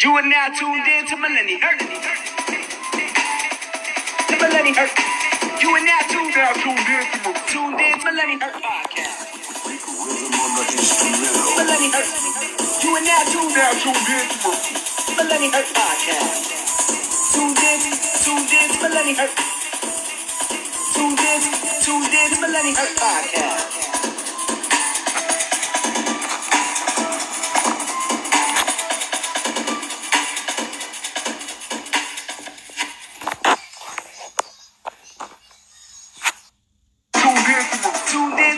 You are now tuned in to Millenni-Her. The Millenni-Her. You are now tuned in to Millenni-Her Podcast. Millenni-Her. You are now tuned in to Millenni-Her Podcast. Tuned in to Millenni-Her. Tuned in to Millenni-Her Podcast.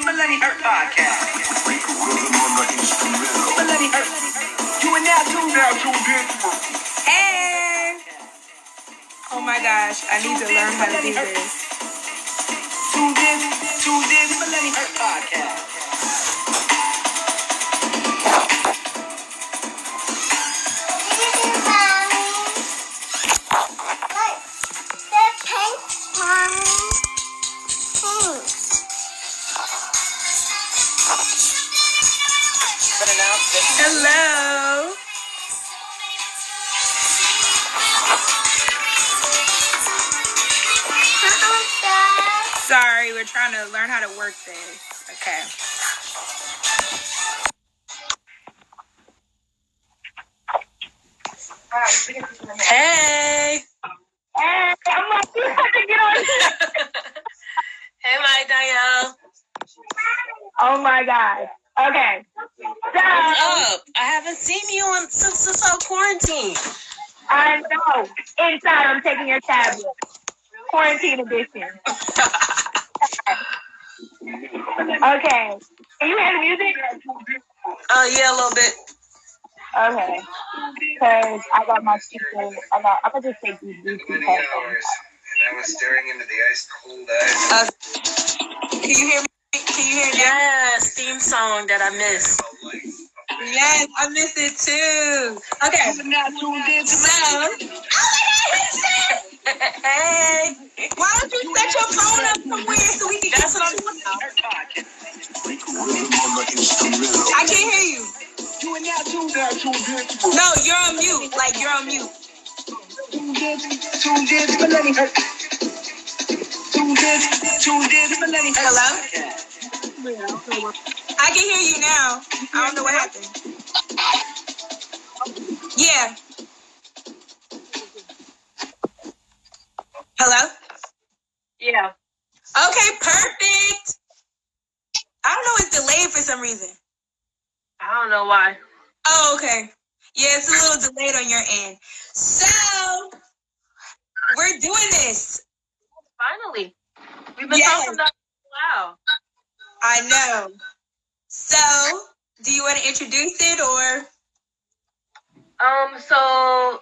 Millenni-Her Podcast. Millenni-Her. You are now tuned in. Hey! Oh my gosh, I need to learn how to do this. Tuned in to Millenni-Her Podcast. Hello. Sorry, we're trying to learn how to work this. Okay. Hey. Hey, I'm like, you have to get on. Hey, my Danielle. Oh my God. Okay. So, What's up? I haven't seen you since our quarantine. I know. Inside, I'm taking your tablet. Quarantine edition. Okay. Can you hear the music? Yeah, a little bit. Okay. Because I got my speakers. I'm going to just take these Bluetooth headphones. And I was staring into the ice cold eyes. Can you hear me? Can you hear me? Yes, theme song that I missed. Yes, I missed it too. Okay. So, hey, why don't you set your phone up somewhere so we can get some? I can't hear you. No, you're on mute. Like you're on mute. Hello? I can hear you now. I don't know what happened. Yeah. Hello? Yeah. Okay, perfect. I don't know, it's delayed for some reason. I don't know why. Oh, okay. Yeah, it's a little delayed on your end. So, we're doing this. Finally. We've been Yes. talking about it for a while. I know. So, do you want to introduce it or? So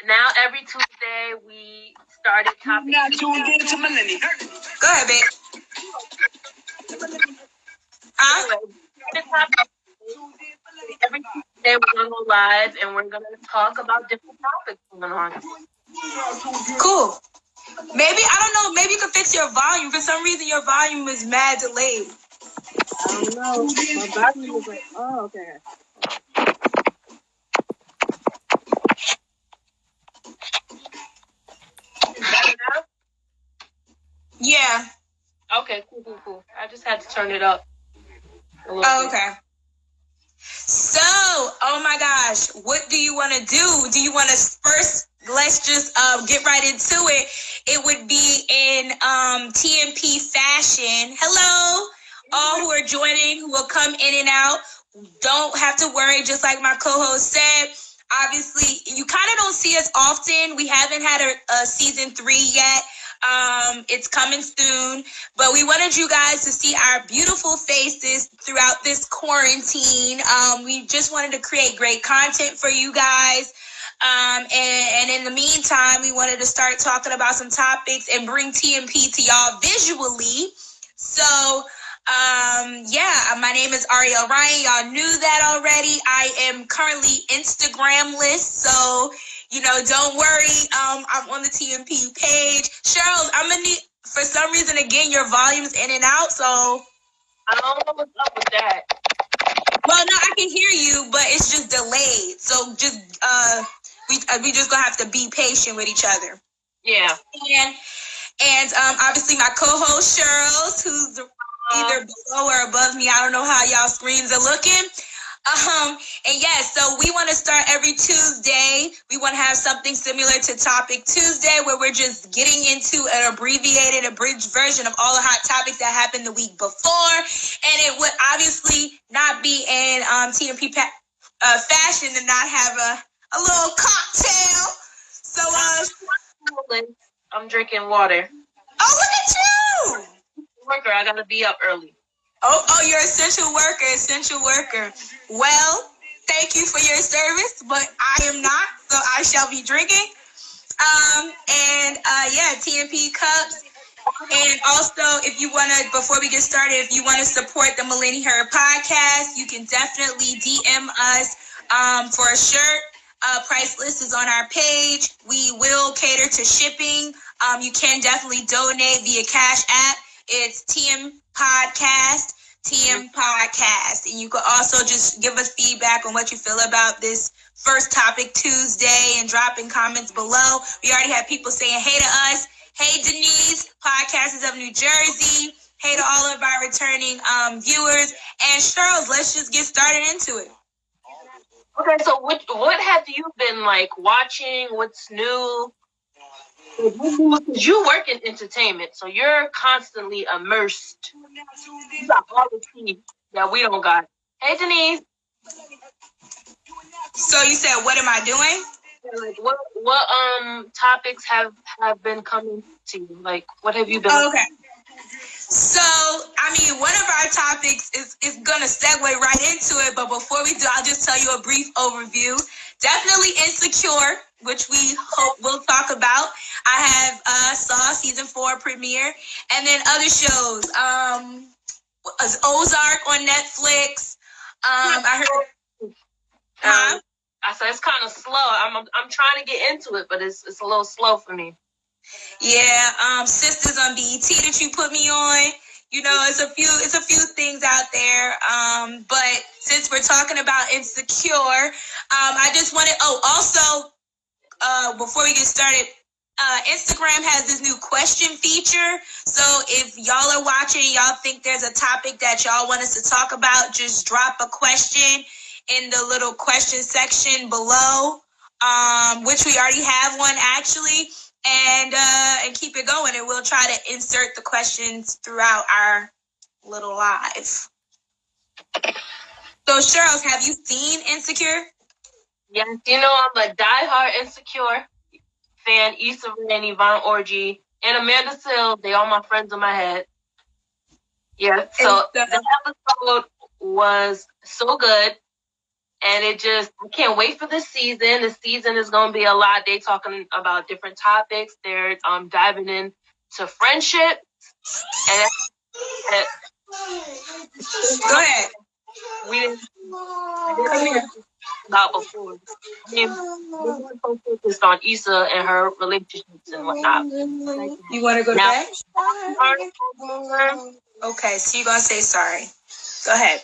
now every Tuesday we started topic. Now tuned in to Millenni-Her. Go ahead, babe. Every Tuesday we're gonna go live and we're gonna talk about different topics going on. Cool. Maybe, I don't know, maybe you can fix your volume. For some reason, your volume is mad delayed. I don't know. My volume was like, oh, okay. Is that enough? Yeah. Okay, cool. I just had to turn it up a little Oh, bit. okay. So, oh my gosh, what do you want to do? Do you want to first, let's just get right into it. It would be in TMP fashion. Hello, all who are joining, who will come in and out. Don't have to worry, just like my co-host said. Obviously, you kind of don't see us often. We haven't had a season 3 yet. It's coming soon, but we wanted you guys to see our beautiful faces throughout this quarantine. We just wanted to create great content for you guys. And in the meantime, we wanted to start talking about some topics and bring TMP to y'all visually. So, my name is Ariel Ryan. Y'all knew that already. I am currently Instagramless, so don't worry. I'm on the TMP page. Cheryl, I'm gonna need, for some reason, again, your volume's in and out, so. I don't know what's up with that. Well, no, I can hear you, but it's just delayed. So just we just gonna have to be patient with each other. Yeah. And obviously my co-host Cheryl, who's either below or above me. I don't know how y'all screens are looking. And yes, so we want to start every Tuesday. We want to have something similar to Topic Tuesday, where we're just getting into an abbreviated, abridged version of all the hot topics that happened the week before. And it would obviously not be in TMP fashion to not have a little cocktail. So I'm drinking water. Oh, look at you! Worker, I gotta be up early. Oh, you're essential worker. Well, thank you for your service, but I am not, so I shall be drinking. TMP cups. And also, if you want to, before we get started, if you want to support the Millenni-Her Podcast, you can definitely DM us for a shirt. Price list is on our page. We will cater to shipping. You can definitely donate via Cash App. It's TM Podcast. And you can also just give us feedback on what you feel about this first Topic Tuesday and drop in comments below. We already have people saying hey to us. Hey, Denise, Podcasters of New Jersey. Hey to all of our returning viewers. And Charles, let's just get started into it. Okay, so what have you been like watching? What's new? You work in entertainment, so you're constantly immersed. You got all the tea that we don't got. Hey, Denise. So you said, what am I doing? Like, what topics have been coming to you? Like, what have you been? Okay. So, I mean, one of our topics is going to segue right into it. But before we do, I'll just tell you a brief overview. Definitely Insecure, which we hope we'll talk about. I have saw season 4 premiere. And then other shows. Ozark on Netflix. I heard... I said it's kind of slow. I'm trying to get into it, but it's a little slow for me. Yeah, Sisters on BET that you put me on. You know, it's a few things out there. But since we're talking about Insecure, I just wanted. Oh, also, before we get started, Instagram has this new question feature. So if y'all are watching, y'all think there's a topic that y'all want us to talk about, just drop a question in the little question section below, which we already have one actually, and keep it going, and we'll try to insert the questions throughout our little live. So, Cheryl, have you seen Insecure? Yes, you know I'm a diehard Insecure fan. Issa Rae and Yvonne Orji and Amanda Seales, they all my friends in my head. Yeah, so the episode was so good. And I can't wait for this season. The season is going to be a lot. They talking about different topics. They're diving into friendship. And go ahead. We didn't about before. I mean, we're so focused on Issa and her relationships and whatnot. You want to go to bed? Okay, so you're going to say sorry. Go ahead.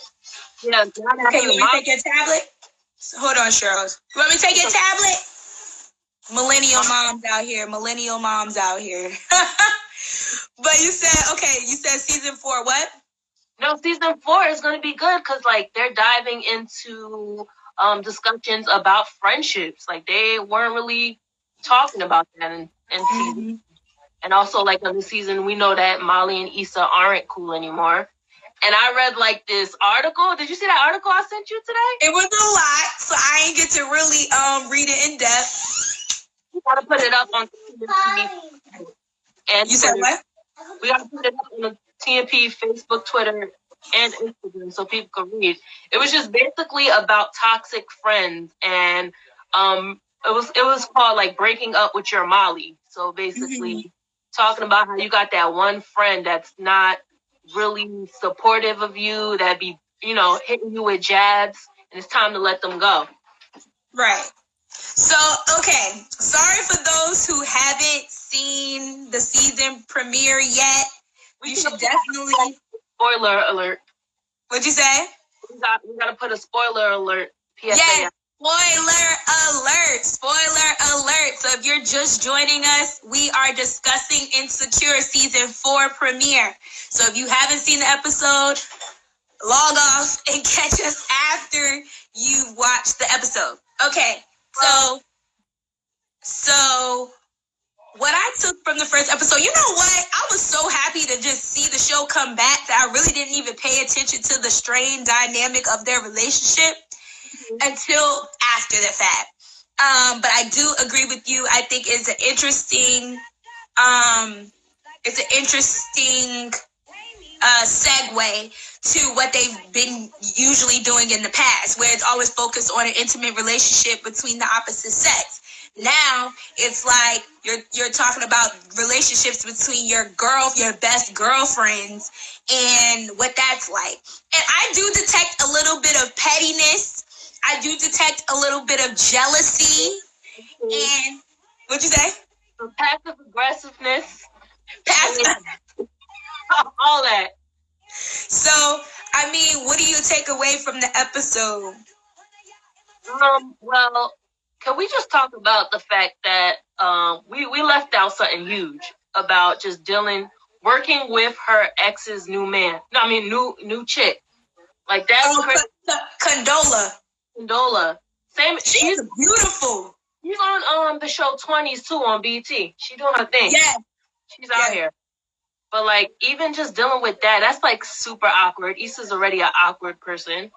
Yeah. Okay, you want me to take your tablet? Hold on, Cheryl. You want me to take your tablet? Millennial moms out here. But you said season 4, what? No, season 4 is going to be good because, like, they're diving into discussions about friendships. Like, they weren't really talking about that in season. And also, like, in the season, we know that Molly and Issa aren't cool anymore. And I read, like, this article. Did you see that article I sent you today? It was a lot, so I ain't get to really read it in depth. We got to put it up on TMP. And you said what? We got to put it up on the TMP, Facebook, Twitter, and Instagram so people can read. It was just basically about toxic friends. And it was called, like, breaking up with your Molly. So basically talking about how you got that one friend that's not really supportive of you, that be, hitting you with jabs, and it's time to let them go. Right. So, okay. Sorry for those who haven't seen the season premiere yet. You should definitely... Spoiler alert. What'd you say? We got to put a spoiler alert. PSA. Yeah. Spoiler alert! Spoiler alert! So if you're just joining us, we are discussing Insecure Season 4 premiere. So if you haven't seen the episode, log off and catch us after you've watched the episode. Okay, so what I took from the first episode, you know what? I was so happy to just see the show come back that I really didn't even pay attention to the strained dynamic of their relationship until after the fact. But I do agree with you. I think it's an interesting segue to what they've been usually doing in the past, where it's always focused on an intimate relationship between the opposite sex. Now it's like you're talking about relationships between your best girlfriends and what that's like. And I do detect a little bit of pettiness. I do detect a little bit of jealousy. And what'd you say? Passive aggressiveness. Passive. All that. So, I mean, what do you take away from the episode? Well, can we just talk about the fact that we left out something huge about just working with her ex's new man. No, I mean new chick. Like that's crazy. Condola. Same. She's beautiful. She's on the show 20s too on BT. She's doing her thing. Yeah. She's out here. But like even just dealing with that's like super awkward. Issa's already an awkward person.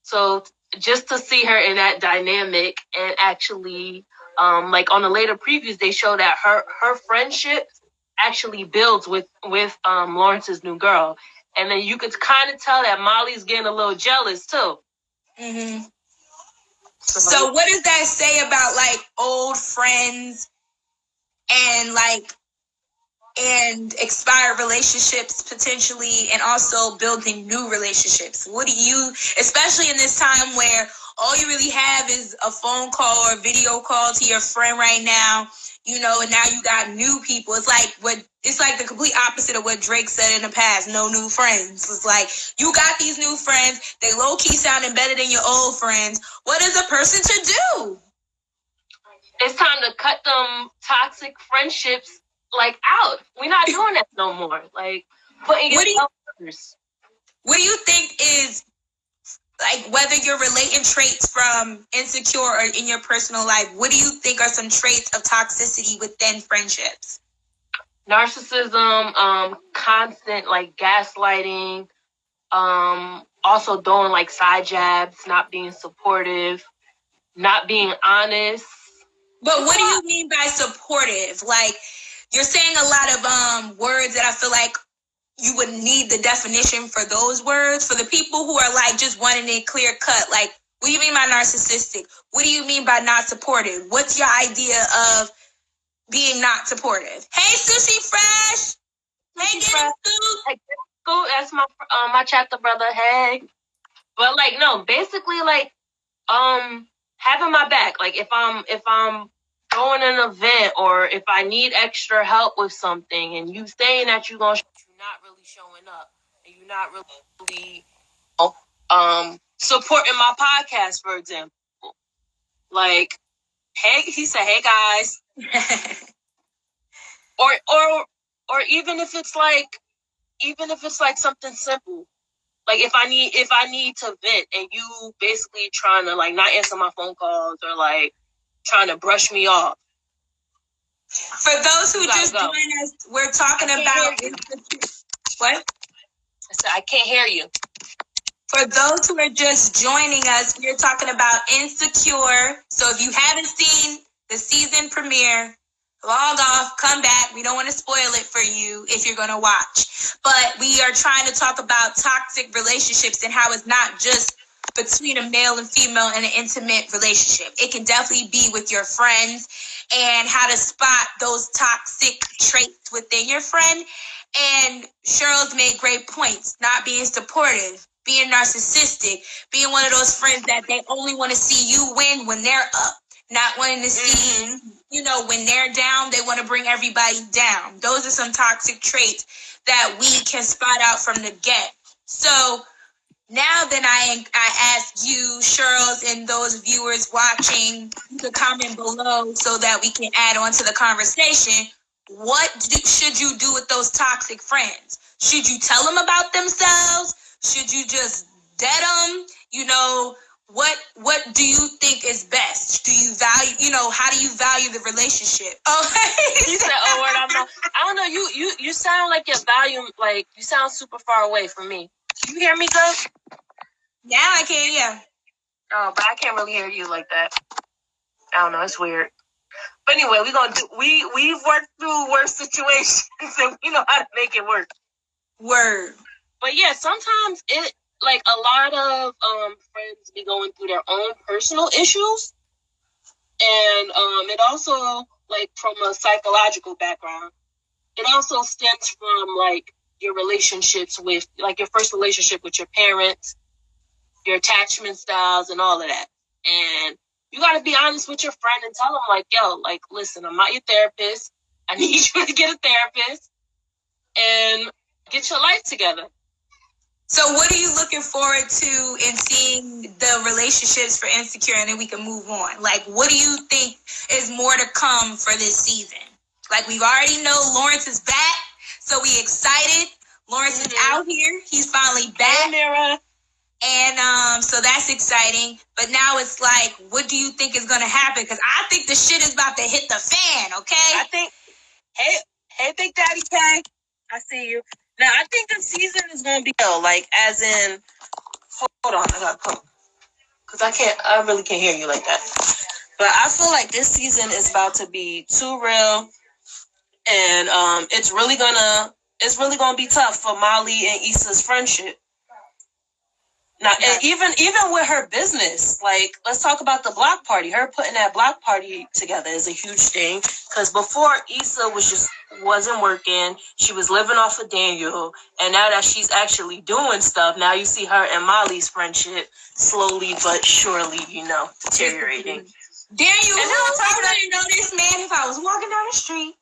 So just to see her in that dynamic and actually like on the later previews they show that her friendship actually builds with Lawrence's new girl. And then you could kind of tell that Molly's getting a little jealous too. Mm-hmm. So what does that say about like old friends and expired relationships potentially, and also building new relationships? What do you, especially in this time where all you really have is a phone call or a video call to your friend right now, you know, and now you got new people. It's like the complete opposite of what Drake said in the past. No new friends. It's like you got these new friends. They low key sounding better than your old friends. What is a person to do? It's time to cut them toxic friendships like out. We're not doing that no more. Like putting yourself first. What do you think is, like, whether you're relating traits from Insecure or in your personal life, what do you think are some traits of toxicity within friendships? Narcissism, constant like gaslighting, also doing like side jabs, not being supportive, not being honest. But what do you mean by supportive? Like, you're saying a lot of words that I feel like you would need the definition for those words. For the people who are like just wanting it clear cut, like, what do you mean by narcissistic? What do you mean by not supportive? What's your idea of being not supportive? Hey, Sushi Fresh. Hey, Get It Cool. That's my chapter brother. Hey. But like, no, basically like, having my back. Like if I'm going to an event or if I need extra help with something and you saying that you're not really showing up and you're not really supporting my podcast, for example. Like, hey, he said, hey guys. or even if it's like something simple. Like if I need to vent and you basically trying to like not answer my phone calls or like trying to brush me off. For those who just joined us, we're talking about what? I said I can't hear you. For those who are just joining us, we're talking about Insecure. So if you haven't seen the season premiere, log off, come back. We don't want to spoil it for you if you're going to watch. But we are trying to talk about toxic relationships and how it's not just between a male and female in an intimate relationship. It can definitely be with your friends, and how to spot those toxic traits within your friend. And Cheryl's made great points. Not being supportive, being narcissistic, being one of those friends that they only want to see you win when they're up. Not wanting to see, when they're down, they want to bring everybody down. Those are some toxic traits that we can spot out from the get. So Now then I ask you, Shirls, and those viewers watching to comment below so that we can add on to the conversation. Should you do with those toxic friends? Should you tell them about themselves? Should you just dead them? You know, what do you think is best? Do you value, how do you value the relationship? Oh, you said, word, I don't know. You sound like your volume, like you sound super far away from me. You hear me good? Now I can, yeah. Oh, but I can't really hear you like that. I don't know, it's weird. But anyway, we've worked through worse situations and we know how to make it work. Word. But yeah, sometimes it, like, a lot of friends be going through their own personal issues. And it also, like, from a psychological background, it also stems from, like, your relationships with, like, your first relationship with your parents, your attachment styles, and all of that. And you got to be honest with your friend and tell them, like, yo, like, listen, I'm not your therapist. I need you to get a therapist and get your life together. So what are you looking forward to in seeing the relationships for Insecure, and then we can move on? Like, what do you think is more to come for this season? Like, we've already know Lawrence is back, so we excited. Lawrence is out here. He's finally back. Hey, Mira. And so that's exciting. But now it's like, what do you think is going to happen? Because I think the shit is about to hit the fan, okay? I think, hey, Big Daddy K, I see you. Now, I think the season is going to be, like, as in, hold on, I got to pump. Because I really can't hear you like that. But I feel like this season is about to be too real. And it's really gonna be tough for Molly and Issa's friendship. Now, and even with her business, like, let's talk about the block party. Her putting that block party together is a huge thing. Because before, Issa wasn't working. She was living off of Daniel. And now that she's actually doing stuff, now you see her and Molly's friendship slowly but surely, deteriorating. Daniel, I wouldn't know this man if I was walking down the street.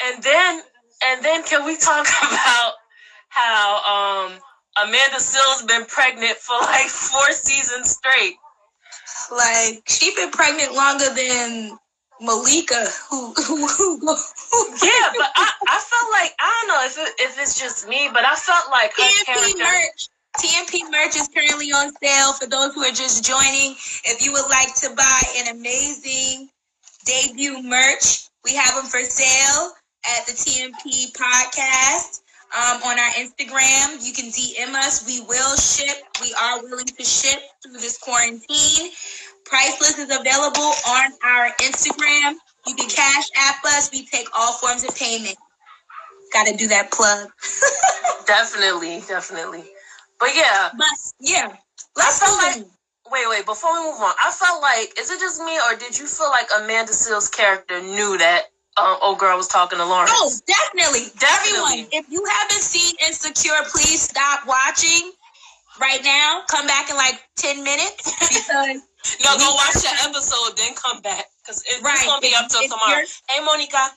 And then can we talk about how Amanda Seale's been pregnant for like 4 seasons straight? Like, she been pregnant longer than Malika, who Yeah, but I felt like, I don't know if it's just me, but I felt like her TMP merch is currently on sale for those who are just joining. If you would like to buy an amazing debut merch, we have them for sale at the TMP Podcast. On our Instagram, you can DM us. We will ship. We are willing to ship through this quarantine. Price list is available on our Instagram. You can cash app us. We take all forms of payment. Got to do that plug. Definitely. But yeah. Let's move on. Wait, before we move on, I felt like, is it just me, or did you feel like Amanda Seale's character knew that old girl was talking to Lawrence? Oh, definitely. Everyone, if you haven't seen Insecure, please stop watching right now. Come back in like 10 minutes. Because no, go watch the episode, then come back. Because it's going to be up till tomorrow. Hey, Monica.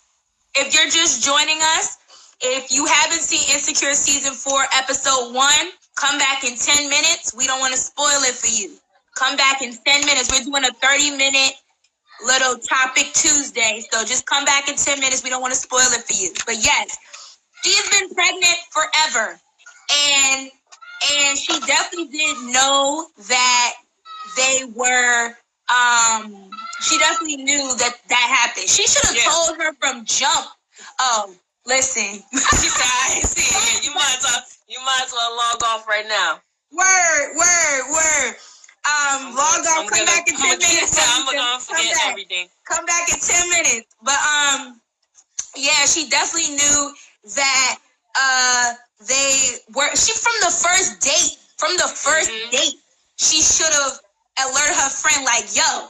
If you're just joining us, if you haven't seen Insecure Season 4, Episode 1, come back in 10 minutes. We don't want to spoil it for you. Come back in 10 minutes. We're doing a 30-minute little topic Tuesday. So just come back in 10 minutes. We don't want to spoil it for you. But yes, she has been pregnant forever. And she definitely did know that they were, she definitely knew that happened. She should have told her from jump. Oh, listen. She said, I ain't see it. You might as well log off right now. Word. Log off, come back in 10 minutes. I'm gonna forget everything. Come back in 10 minutes. But yeah, she definitely knew that they were, from the first date, she should have alerted her friend, like, yo,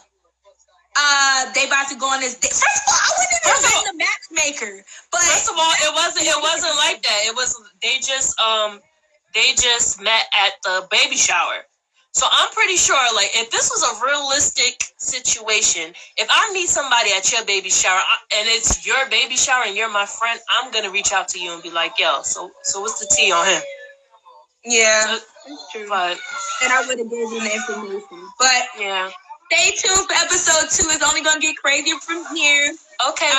they about to go on this date. First of all, I wouldn't even been the matchmaker. But first of all, it wasn't like that. It was they just met at the baby shower. So I'm pretty sure, like, if this was a realistic situation, if I meet somebody at your baby shower and it's your baby shower and you're my friend, I'm gonna reach out to you and be like, yo, so what's the tea on him? Yeah. That's true. But and I would have given you the information. But yeah. Stay tuned for episode 2. It's only gonna get crazier from here. Okay,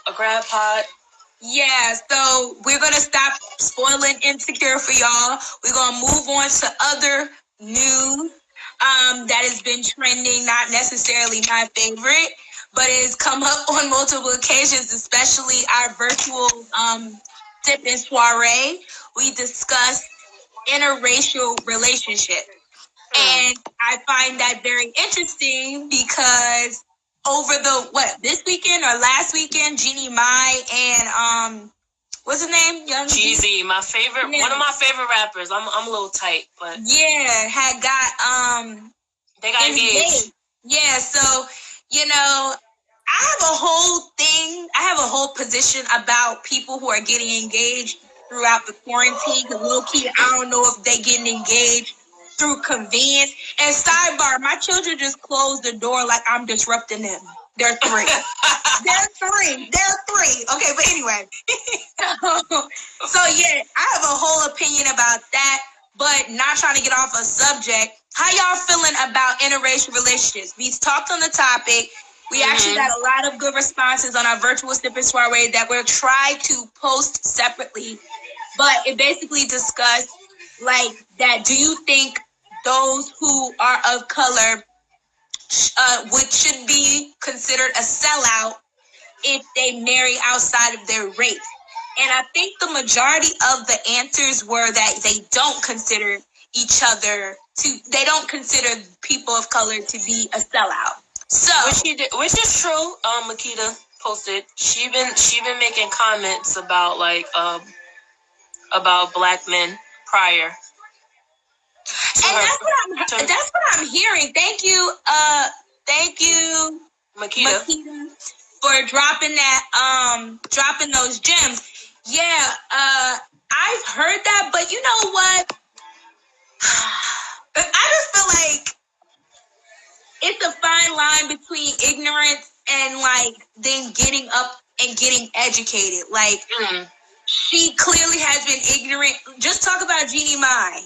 a grab pod. Yeah, so we're gonna stop spoiling Insecure for y'all. We're gonna move on to other news that has been trending, not necessarily my favorite, but it's come up on multiple occasions, especially our virtual sip and soiree. We discussed interracial relationships. And I find that very interesting because over this weekend or last weekend, Jeannie Mai and what's his name? Young Jeezy, one of my favorite rappers. I'm a little tight, but yeah, had got they got engaged. Yeah, so I have a whole position about people who are getting engaged throughout the quarantine. Cause low key, I don't know if they getting engaged through convenience. And sidebar, my children just closed the door like I'm disrupting them. They're 3. They're 3. Okay, but anyway. So yeah, I have a whole opinion about that, but not trying to get off a subject. How y'all feeling about interracial relationships? We talked on the topic. We actually got a lot of good responses on our virtual sip and soiree that we'll try to post separately. But it basically discussed like that. Do you think those who are of color should be considered a sellout if they marry outside of their race? And I think the majority of the answers were that they don't consider they don't consider people of color to be a sellout. So which is true. Makita posted. She been making comments about about black men prior. And that's what I'm hearing. Thank you, Makita, for dropping those gems. Yeah, I've heard that, but you know what? I just feel like it's a fine line between ignorance and then getting up and getting educated. She clearly has been ignorant. Just talk about Jeannie Mai.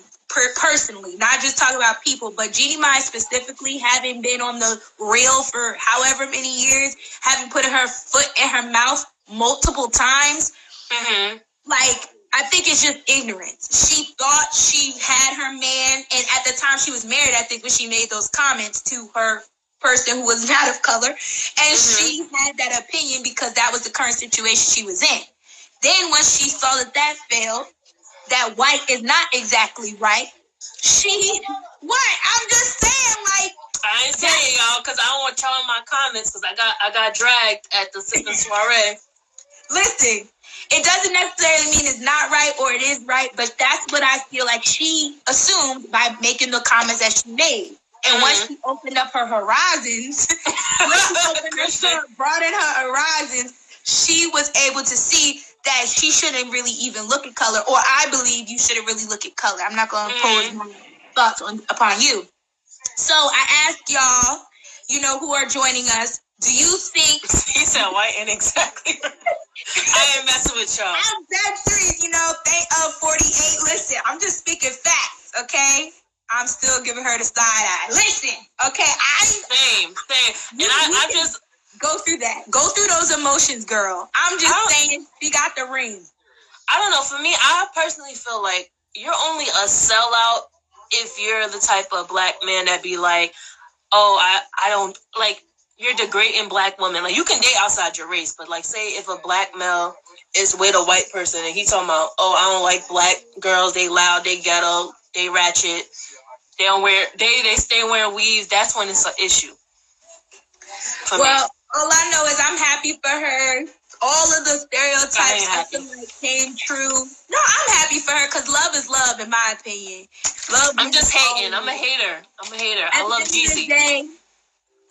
Personally, not just talk about people, but Jeannie Mai specifically, having been on the reel for however many years, having put her foot in her mouth multiple times, I think it's just ignorance. She thought she had her man, and at the time she was married, I think when she made those comments to her person who was not of color, and she had that opinion because that was the current situation she was in. Then once she saw that failed, that white is not exactly right. I'm just saying, I ain't saying y'all because I don't want y'all in my comments because I got dragged at the sip and soiree. Listen, it doesn't necessarily mean it's not right or it is right, but that's what I feel like she assumed by making the comments that she made. And once she opened up her horizons, broadened her horizons, she was able to see that she shouldn't really even look at color, or I believe you shouldn't really look at color. I'm not going to impose my thoughts upon you. So I ask y'all, who are joining us, do you think... He said white and exactly right. I ain't messing with y'all. I'm dead serious, they 48. Listen, I'm just speaking facts, okay? I'm still giving her the side eye. Listen, okay? Same. And I just... Go through that. Go through those emotions, girl. I'm just saying she got the ring. I don't know. For me, I personally feel like you're only a sellout if you're the type of black man that be like, oh, I don't, you're degrading black women. You can date outside your race, but say if a black male is with a white person and he's talking about, oh, I don't like black girls, they loud, they ghetto, they ratchet, they don't wear, they stay wearing weaves, that's when it's an issue. For me. All I know is I'm happy for her. All of the stereotypes I feel came true. No, I'm happy for her because love is love, in my opinion. I'm just hating. I'm a hater. I love GC.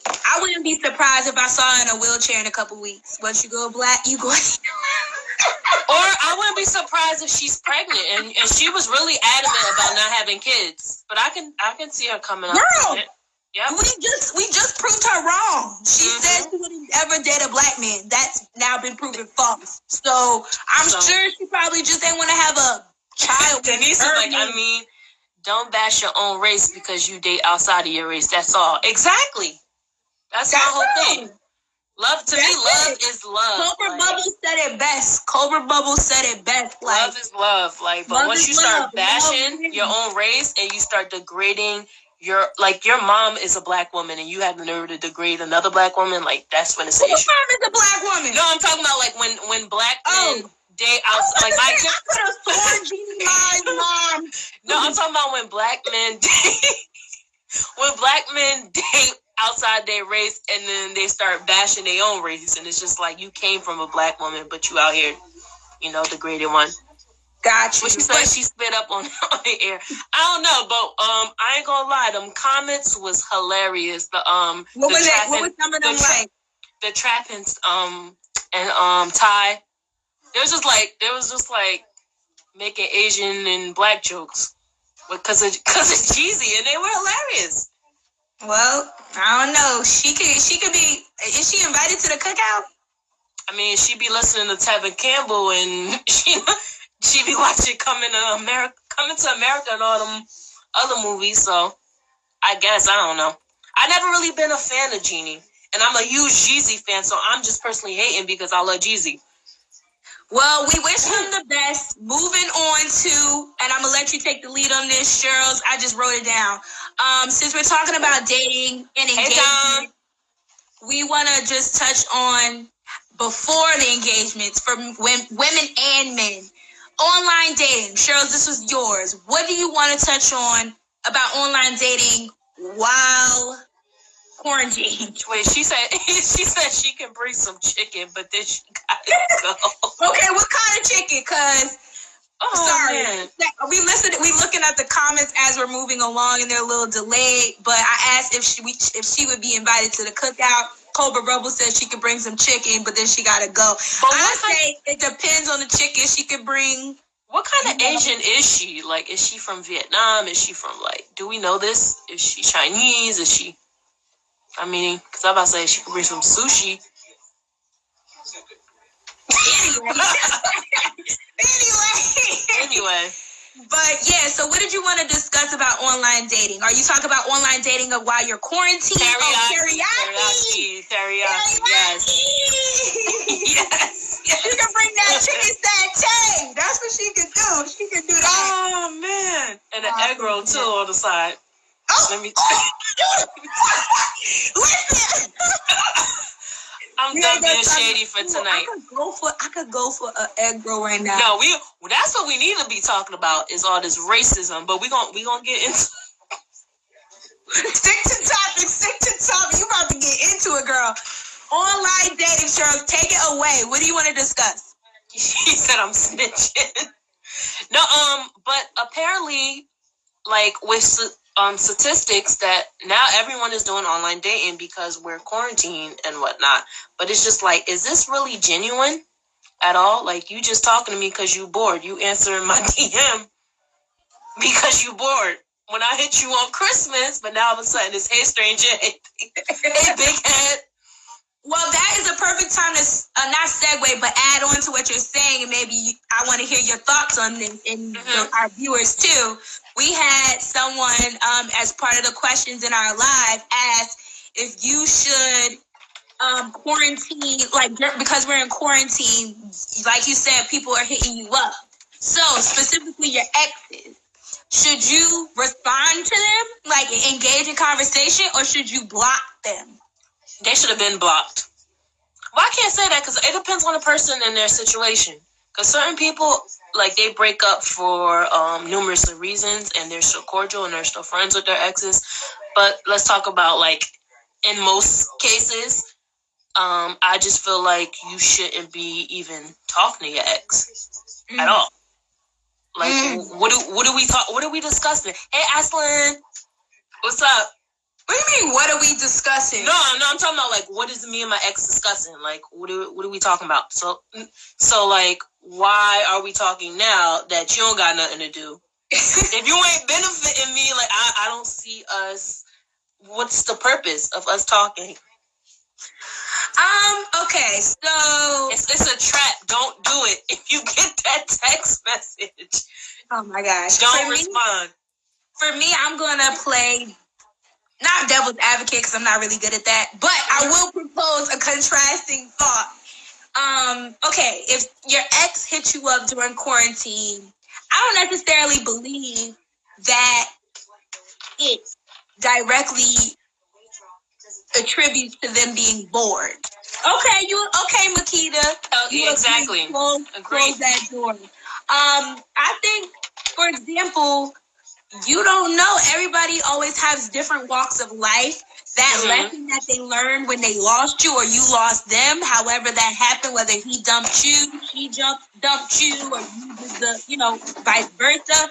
I wouldn't be surprised if I saw her in a wheelchair in a couple weeks. Once you go black, you go. Or I wouldn't be surprised if she's pregnant and she was really adamant about not having kids. But I can see her coming up. Girl, yeah. We just proved her wrong. She said she wouldn't ever date a black man. That's now been proven false. So I'm sure she probably just didn't want to have a child. Denise is don't bash your own race because you date outside of your race. That's all. Exactly. That's my whole thing. Love to me, love is love. Cobra Bubble said it best. Cobra Bubble said it best. Like, love is love. Like, but once you start bashing your own race and you start degrading your mom is a black woman and you have the nerve to degrade another black woman, like that's when it's an issue. Your mom is a black woman. No, I'm talking about like when black men date outside. Like I could have sworn my mom. No, I'm talking about when black men date. When black men date outside their race and then they start bashing their own race, and it's just like you came from a black woman, but you out here, degraded one. Gotcha. But she said she spit up on the air. I don't know, but I ain't gonna lie, them comments was hilarious. What was some of them like? The trappings and Ty. There was just like making Asian and black jokes because of Jeezy, and they were hilarious. Well, I don't know. She could be. Is she invited to the cookout? I mean, she be listening to Tevin Campbell, and she be watching Coming to America and all them other movies. So I guess I don't know. I never really been a fan of Jeannie, and I'm a huge Jeezy fan. So I'm just personally hating because I love Jeezy. Well, we wish him the best. Moving on to, and I'm going to let you take the lead on this, Cheryl. I just wrote it down. Since we're talking about dating and engagement, we want to just touch on before the engagements for women and men. Online dating. Cheryl, this was yours. What do you want to touch on about online dating while quarantine? Wait, she said she can bring some chicken, but then she gotta go. Okay, what kind of chicken? Cause sorry, man. We looking at the comments as we're moving along, and they're a little delayed. But I asked if she would be invited to the cookout. Cobra Rebel said she could bring some chicken, but then she gotta go. I say it depends on the chicken she could bring. What kind of Asian is she? Like, is she from Vietnam? Is she from do we know this? Is she Chinese? Is she? I mean, because I'm about to say she could bring some sushi. Anyway. But yeah, so what did you want to discuss about online dating? Are you talking about online dating while you're quarantined? Teriyaki. Yes. Yes. She can bring that chicken satay. That's what she can do. She can do that. Oh man. And an egg roll too on the side. Let me listen. I'm done being shady for tonight. I could go for an egg roll right now. No, that's what we need to be talking about is all this racism. But we gonna get into Stick to topic. You about to get into it, girl. Online dating, Cheryl, take it away. What do you want to discuss? She said I'm snitching. No, but apparently, like with statistics that now everyone is doing online dating because we're quarantined and whatnot. But it's just like, is this really genuine at all? Like, you just talking to me because you bored. You answering my DM because you bored. When I hit you on Christmas, but now all of a sudden it's, hey, stranger, hey, big head. Well, that is a perfect time to not segue, but add on to what you're saying, and maybe I want to hear your thoughts on this and our viewers too. We had someone, as part of the questions in our live, ask if you should quarantine, like because we're in quarantine. Like you said, people are hitting you up. So specifically, your exes. Should you respond to them, like engage in conversation, or should you block them? They should have been blocked. Well, I can't say that because it depends on the person and their situation. Because certain people, like, they break up for numerous reasons, and they're still cordial and they're still friends with their exes. But let's talk about, like, in most cases, I just feel like you shouldn't be even talking to your ex at all. Like, what do we talk? What are we discussing? Hey, Aslan, what's up? What do you mean? What are we discussing? No, I'm talking about like what is me and my ex discussing? Like, what are we talking about? So like, why are we talking now that you don't got nothing to do? If you ain't benefiting me, like I don't see us. What's the purpose of us talking? Okay, so it's a trap. Don't do it. If you get that text message, oh my gosh, don't respond. for me, I'm gonna play not devil's advocate because I'm not really good at that, but I will propose a contrasting thought. Okay, if your ex hit you up during quarantine, I don't necessarily believe that it directly attributes to them being bored. Okay, Makita. Exactly. Close that door. I think, for example, you don't know. Everybody always has different walks of life. That lesson that they learned when they lost you or you lost them, however that happened, whether he dumped you, she dumped you, or you did vice versa.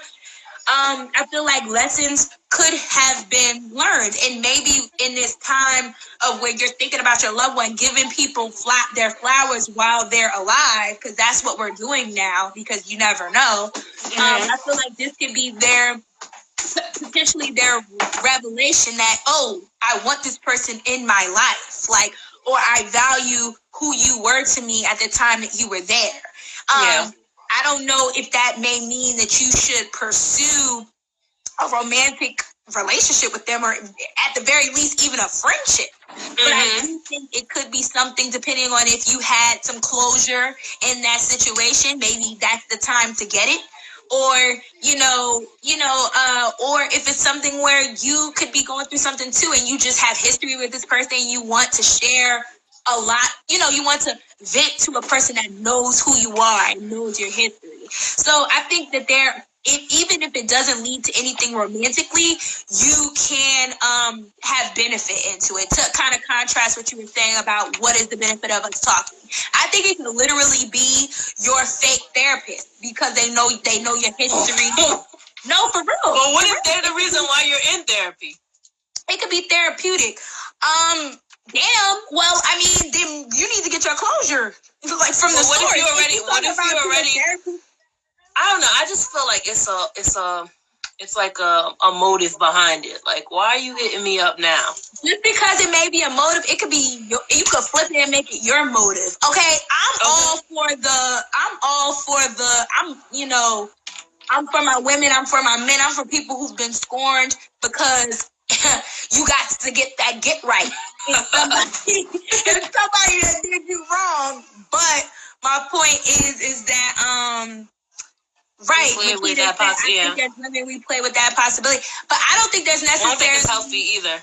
I feel like lessons could have been learned. And maybe in this time of where you're thinking about your loved one, giving people their flowers while they're alive, because that's what we're doing now, because you never know. I feel like this could be potentially their revelation that, I want this person in my life, or I value who you were to me at the time that you were there. I don't know if that may mean that you should pursue a romantic relationship with them, or at the very least, even a friendship. But I do think it could be something, depending on if you had some closure in that situation. Maybe that's the time to get it. Or, or if it's something where you could be going through something too, and you just have history with this person, and you want to share a lot, you want to vent to a person that knows who you are and knows your history. So I think that even if it doesn't lead to anything romantically, you can have benefit into it. To kind of contrast what you were saying about what is the benefit of us talking. I think it can literally be your fake therapist, because they know your history. No, for real. Well, what if they're the reason why you're in therapy? It could be therapeutic. Damn. Well, I mean, then you need to get your closure, from the source. What if you already? I don't know. I just feel like it's like a motive behind it. Like, why are you hitting me up now? Just because it may be a motive, it could be. You could flip it and make it your motive. Okay, I'm for my women. I'm for my men. I'm for people who've been scorned, because you got to get right. It's somebody that did you wrong. But my point is that right, we play with that possibility. I think there's women we play with that possibility, but I don't think there's necessarily. I don't think it's healthy either.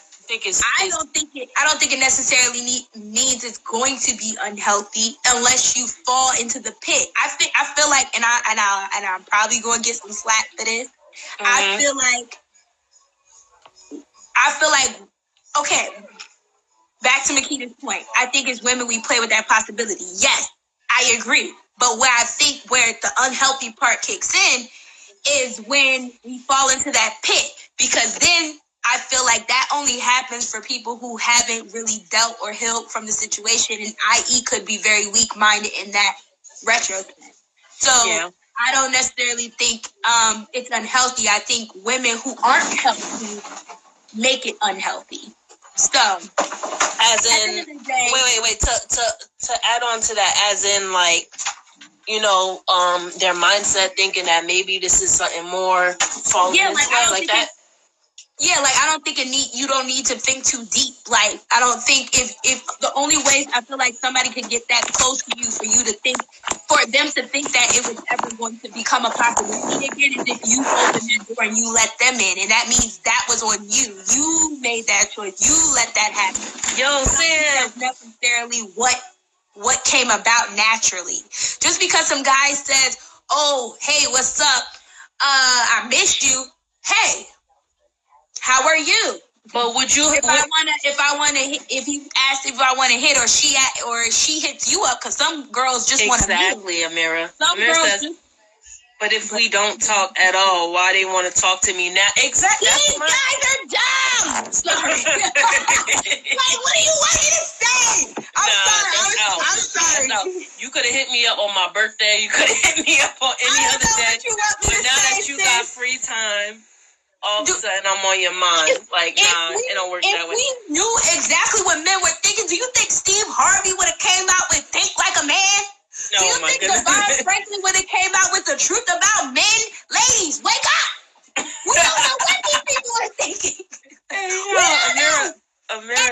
I don't think it necessarily means it's going to be unhealthy unless you fall into the pit. I feel like, and I'm probably going to get some slack for this. I feel like, okay, back to Makita's point. I think as women we play with that possibility. Yes, I agree. But where the unhealthy part kicks in is when we fall into that pit, because then I feel like that only happens for people who haven't really dealt or healed from the situation, and i.e. could be very weak-minded in that retrospect. So I don't necessarily think it's unhealthy. I think women who aren't healthy make it unhealthy. So, as in, wait. To add on to that, as in, like, their mindset thinking that maybe this is something more falling into like that. Yeah, like, I don't think you don't need to think too deep. Like, I don't think if the only way I feel like somebody can get that close to you for them to think that it was ever going to become a possibility again is if you open that door and you let them in. And that means that was on you. You made that choice. You let that happen. That's necessarily what came about naturally. Just because some guy says, "Oh, hey, what's up? I miss you." Hey, how are you? But would you? If he asked if I want to hit, or she hits you up, because some girls just want to meet. Exactly, Amira. Some Amira girls says, but if we don't talk at all, why they want to talk to me now? Exactly. These guys are dumb. Sorry. Like, what do you want me to say? I'm sorry. You could have hit me up on my birthday. You could have hit me up on any other day. But now that you got free time, all of a sudden I'm on your mind. It don't work that way. If we knew exactly what men were thinking, do you think Steve Harvey would have came out with Think Like a Man? No, do you think Devon Franklin would have came out with the truth about men? Ladies, wake up! We don't know what these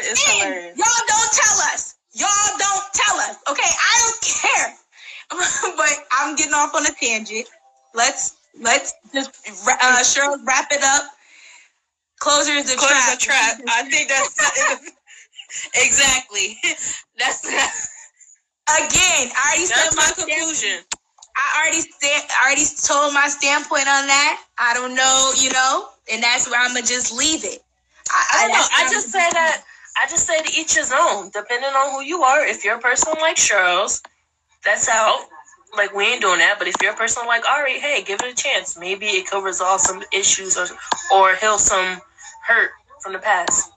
is hilarious. Y'all don't tell us. Okay, I don't care. But I'm getting off on a tangent. Let's just Cheryl, wrap it up. Closure is a trap. I think that's exactly. That's again. I already said my conclusion. I already told my standpoint on that. I don't know, and that's where I'm gonna just leave it. I don't know. I just say to each his own, depending on who you are. If you're a person like Charles, that's out. Like, we ain't doing that. But if you're a person like Ari, hey, give it a chance. Maybe it could resolve some issues or heal some hurt from the past.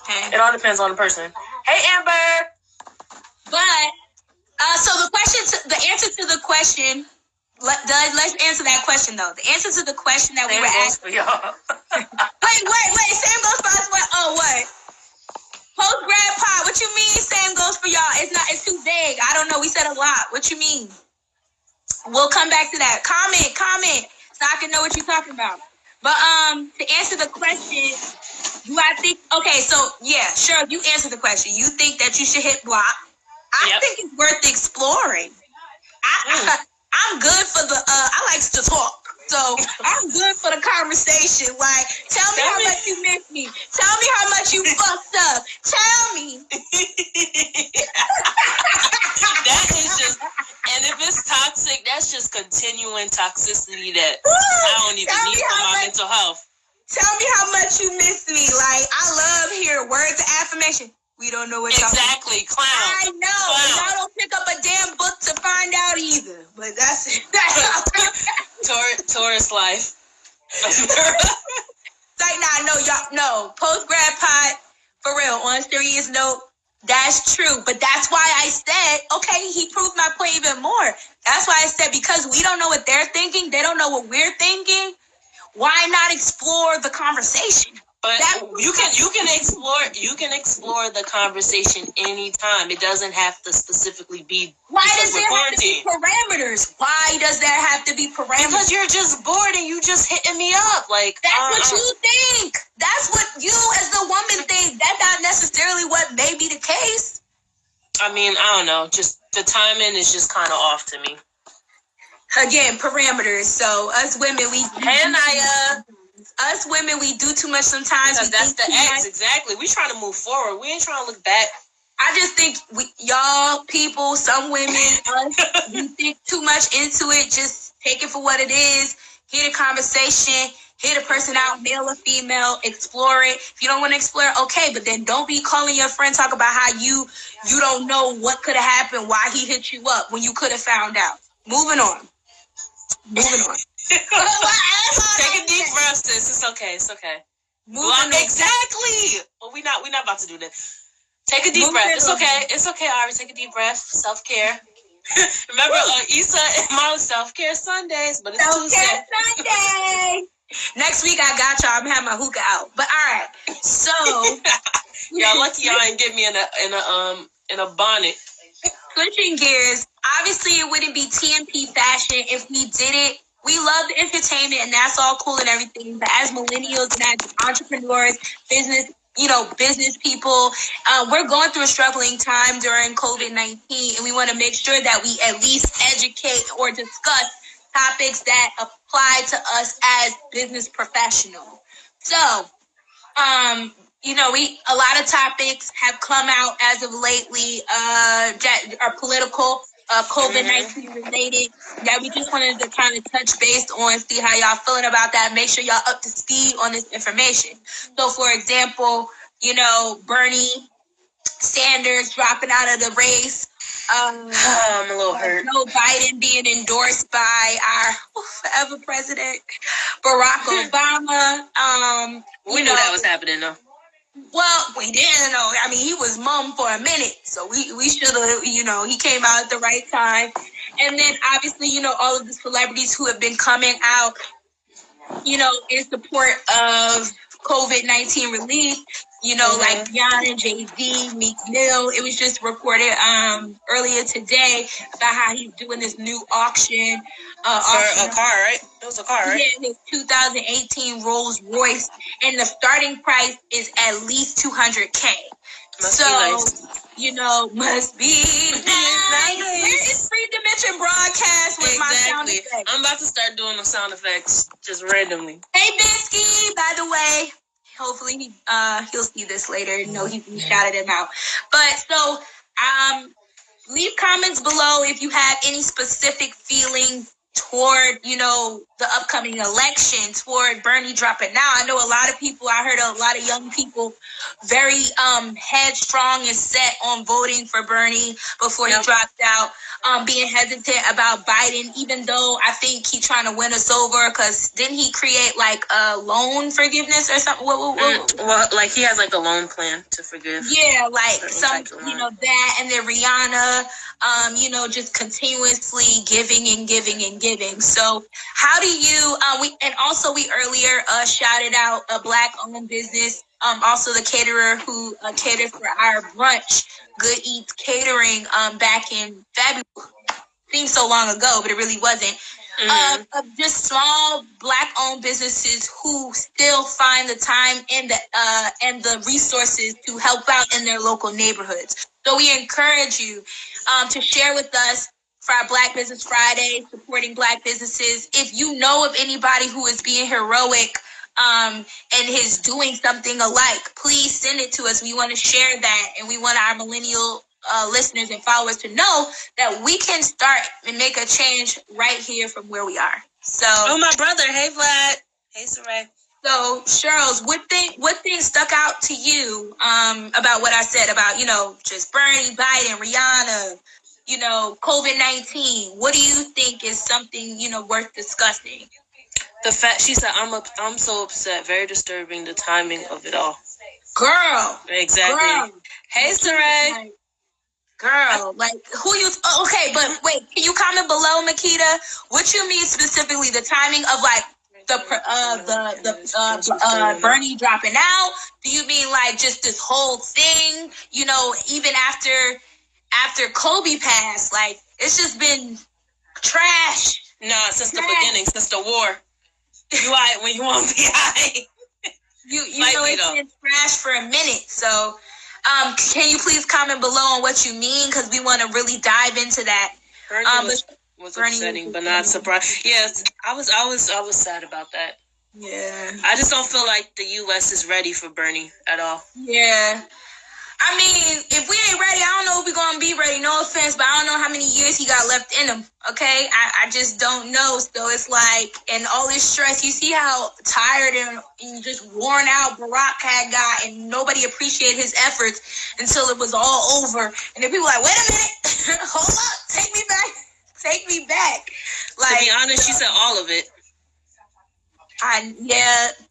Okay. It all depends on the person. Hey, Amber. But so the answer to the question. Let's answer that question though. The answer to the question that we were asking. Y'all. Wait. Same goes for us. What? Post grad pod. What you mean? Same goes for y'all. It's too vague. I don't know. We said a lot. What you mean? We'll come back to that. Comment, so I can know what you're talking about. But to answer the question, do I think? Okay, so yeah, sure. You answer the question. You think that you should hit block? I think it's worth exploring. I'm good for the. I like to talk, so I'm good for the conversation. Like, tell me how much you miss me. Tell me how much you fucked up. Tell me. That is just, and if it's toxic, that's just continuing toxicity that I don't even need for my mental health. Tell me how much you miss me. Like, I love hearing words of affirmation. We don't know what exactly, clown. I know. Y'all don't pick up a damn book to find out either. But that's it. Taurus life. Like, nah, no, y'all, no. Post grad pod, for real. On a serious note, that's true. But that's why I said, okay, he proved my point even more. That's why I said, because we don't know what they're thinking, they don't know what we're thinking. Why not explore the conversation? But you can explore the conversation anytime. It doesn't have to specifically be. Why does there have to be parameters? Why does there have to be parameters? Because you're just bored and you just hitting me up. Like, that's what you think. That's what you as the woman think. That's not necessarily what may be the case. I mean, I don't know. Just the timing is just kind of off to me. Again, parameters. So us women, Us women, we do too much sometimes. That's the X, exactly. We trying to move forward. We ain't trying to look back. I just think y'all people, some women, us, we think too much into it. Just take it for what it is. Hear the conversation. Hear the person out, male or female. Explore it. If you don't want to explore it, okay. But then don't be calling your friend, talk about how you don't know what could have happened, why he hit you up when you could have found out. Moving on. Take a deep breath, sis. It's okay. Exactly. Well, we not about to do that. Take a deep breath. It's okay, Ari. Take a deep breath. Self-care. Remember, Issa and my self-care Sundays, but it's Tuesday. Sunday. Next week I got y'all. I'm having my hookah out. But all right. So y'all lucky y'all ain't get me in a bonnet. Switching gears, obviously it wouldn't be TMP fashion if we did it. We love the entertainment and that's all cool and everything. But as millennials and as entrepreneurs, business people, we're going through a struggling time during COVID-19 and we want to make sure that we at least educate or discuss topics that apply to us as business professionals. So, a lot of topics have come out as of lately that are political, COVID-19 related, that we just wanted to kind of touch base on, see how y'all feeling about that, make sure y'all up to speed on this information. So, for example, Bernie Sanders dropping out of the race. I'm a little hurt. Joe Biden being endorsed by our forever president, Barack Obama. We knew that was happening, though. Well, we didn't know. I mean, he was mum for a minute, so we should have, he came out at the right time. And then, obviously, all of the celebrities who have been coming out, in support of COVID-19 relief, like Rihanna, Jay-Z, Meek Mill. It was just reported earlier today about how he's doing this new auction. For a car, right? It was a car, right? Yeah, his 2018 Rolls Royce. And the starting price is at least $200K. Must be nice. Must be nice. It's Free Dimension Broadcast with my sound effects. I'm about to start doing the sound effects just randomly. Hey, Bisky, by the way. Hopefully he'll see this later. No, he shouted him out. But so leave comments below if you have any specific feelings toward, the upcoming election, toward Bernie dropping out. I know a lot of people, I heard a lot of young people very headstrong and set on voting for Bernie before he dropped out, being hesitant about Biden, even though I think he's trying to win us over, because didn't he create like a loan forgiveness or something? Well, like he has like a loan plan to forgive. Yeah, like some, that, and then Rihanna, just continuously giving and giving and giving. So how do you, we earlier shouted out a Black-owned business, also the caterer who caters for our brunch, Good Eats Catering, back in February. Seems so long ago, but it really wasn't. Of just small Black-owned businesses who still find the time and the resources to help out in their local neighborhoods. So we encourage you to share with us for our Black Business Friday, supporting Black businesses. If you know of anybody who is being heroic and is doing something alike, please send it to us. We want to share that, and we want our millennial listeners and followers to know that we can start and make a change right here from where we are. So, my brother, hey Vlad, hey Issa Rae. So, Charles, what thing stuck out to you about what I said about just Bernie, Biden, Rihanna, COVID-19? What do you think is something worth discussing? The fact she said, I'm so upset, very disturbing, the timing of it all. Girl, exactly. Girl. Hey, Issa Rae. Girl, like who you? Okay, but wait, can you comment below, Makita? What you mean specifically? The timing of like the Bernie dropping out? Do you mean like just this whole thing? Even after Kobe passed, like it's just been trash. Nah, since the beginning, since the war. You right when you want to be high. It's been trash for a minute. So, can you please comment below on what you mean? Because we want to really dive into that. Was upsetting, but not surprised. Yes, I was sad about that. Yeah. I just don't feel like the U.S. is ready for Bernie at all. Yeah. I mean, if we ain't ready, I don't know if we're going to be ready. No offense, but I don't know how many years he got left in him, okay? I just don't know. So it's like, and all this stress, you see how tired and just worn out Barack had got, and nobody appreciated his efforts until it was all over. And then people were like, wait a minute, hold up, take me back. Like, to be honest, she said all of it.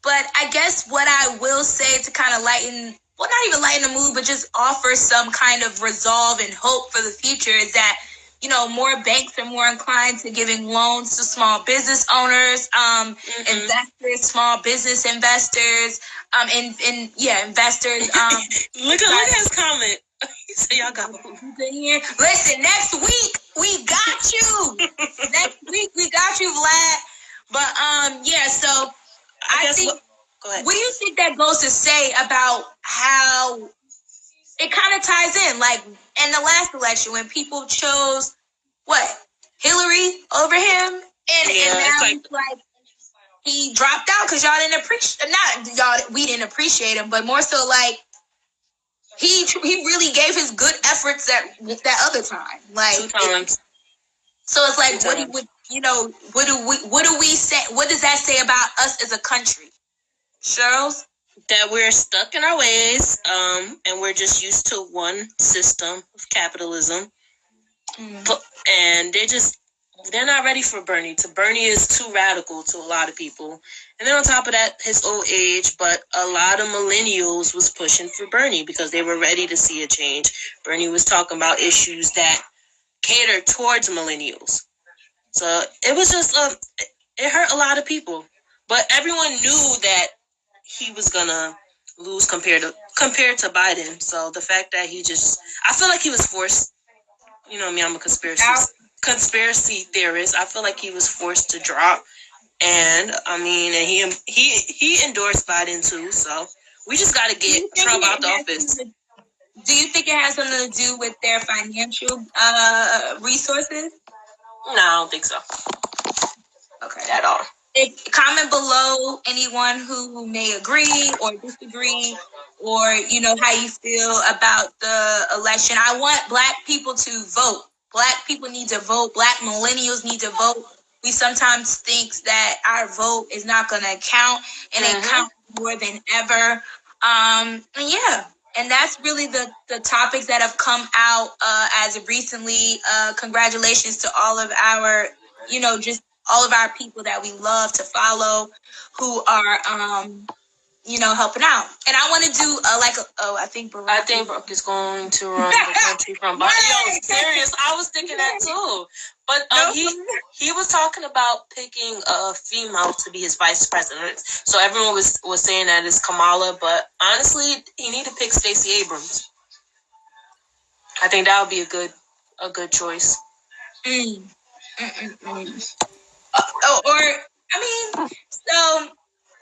But I guess what I will say to kind of lighten, well, not even lighten the mood, but just offer some kind of resolve and hope for the future is that, more banks are more inclined to giving loans to small business owners, investors, small business investors, investors. Look at his comment. He said, y'all got Listen, next week, we got you. Next week, we got you, Vlad. But, so I think... Go ahead. What do you think that goes to say about how it kind of ties in? Like in the last election when people chose Hillary over him, and now he's like he dropped out because y'all didn't appreciate. We didn't appreciate him, but more so like he really gave his good efforts that other time. Like 2 times. So it's like what do we say? What does that say about us as a country? Charles? That we're stuck in our ways, and we're just used to one system of capitalism. And they're not ready for Bernie. Bernie is too radical to a lot of people. And then on top of that, his old age, but a lot of millennials was pushing for Bernie because they were ready to see a change. Bernie was talking about issues that cater towards millennials. So it was just, it hurt a lot of people. But everyone knew that he was gonna lose compared to Biden. So the fact that I feel like he was forced. You know what I mean? I'm a conspiracy theorist. I feel like he was forced to drop, and he endorsed Biden too. So we just got to get Trump out the office. Do you think it has something to do with their financial resources? No, I don't think so. Okay. At all. Comment below anyone who may agree or disagree, or how you feel about the election. I want Black people to vote. Black people need to vote. Black millennials need to vote. We sometimes think that our vote is not going to count, and it counts more than ever. And that's really the topics that have come out as of recently. Congratulations to all of our, just all of our people that we love to follow, who are, helping out. And I want to do I think Barack is going to run the country from behind. Yo, serious. I was thinking that too. But he was talking about picking a female to be his vice president. So everyone was saying that it's Kamala, but honestly, he need to pick Stacey Abrams. I think that would be a good choice. So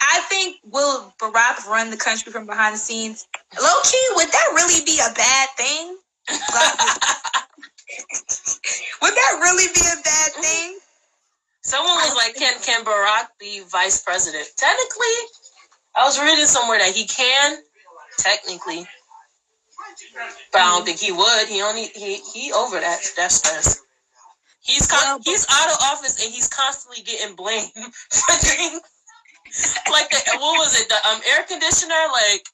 I think, will Barack run the country from behind the scenes? Low key, would that really be a bad thing? Would that really be a bad thing? Someone was like, can Barack be vice president? Technically, I was reading somewhere that he can, technically. But I don't think he would. He over that stress. He's out of office and he's constantly getting blamed for things. Like what was it? The air conditioner, like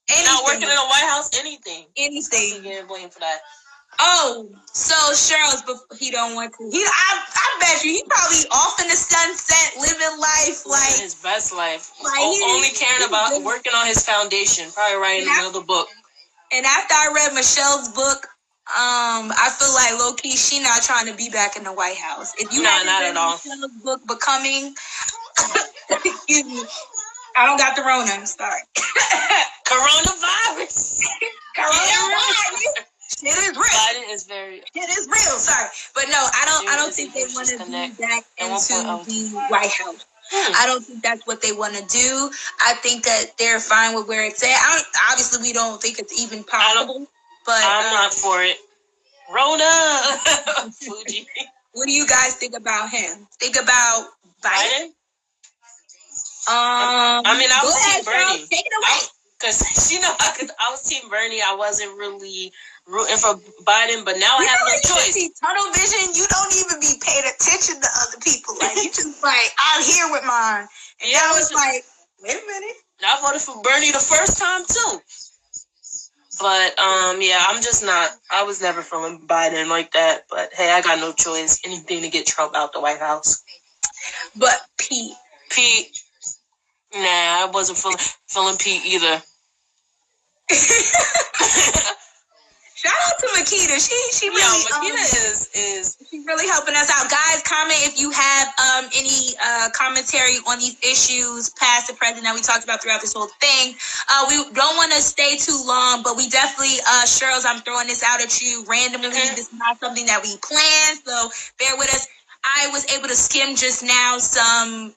anything. Not working in the White House, anything. Getting blamed for that. Oh, so Cheryl's, he don't want to. I bet you he probably off in the sunset, living life like his best life. Like, only caring about working on his foundation, probably writing another book. And after I read Michelle's book, I feel like low key she not trying to be back in the White House. If you haven't read Michelle's book, Becoming, excuse me, I don't got the Rona. I'm sorry. Coronavirus. It is real. Biden is very. It is real. Sorry, but no, I don't think they want to be back into the White House. I don't think that's what they want to do. I think that they're fine with where it's at. Obviously, we don't think it's even possible. But I'm not for it. Rona. Fuji. What do you guys think about him? Think about Biden? I was Team Bernie. Take it away. Because, I was Team Bernie. I wasn't really rooting for Biden, but now I have no choice. See tunnel vision, you don't even be paying attention to other people. Like, you just like, I'm here with mine. And now it's like, wait a minute. I voted for Bernie the first time, too. But, I'm just not. I was never feeling Biden like that. But, hey, I got no choice. Anything to get Trump out the White House. But Pete, nah, I wasn't feeling Pete either. Shout out to Makita. She really Makita is she's really helping us out. Guys, comment if you have any commentary on these issues, past and present, that we talked about throughout this whole thing. We don't want to stay too long, but we definitely, Cheryl's, I'm throwing this out at you randomly. This is not something that we planned, so bear with us. I was able to skim just now some,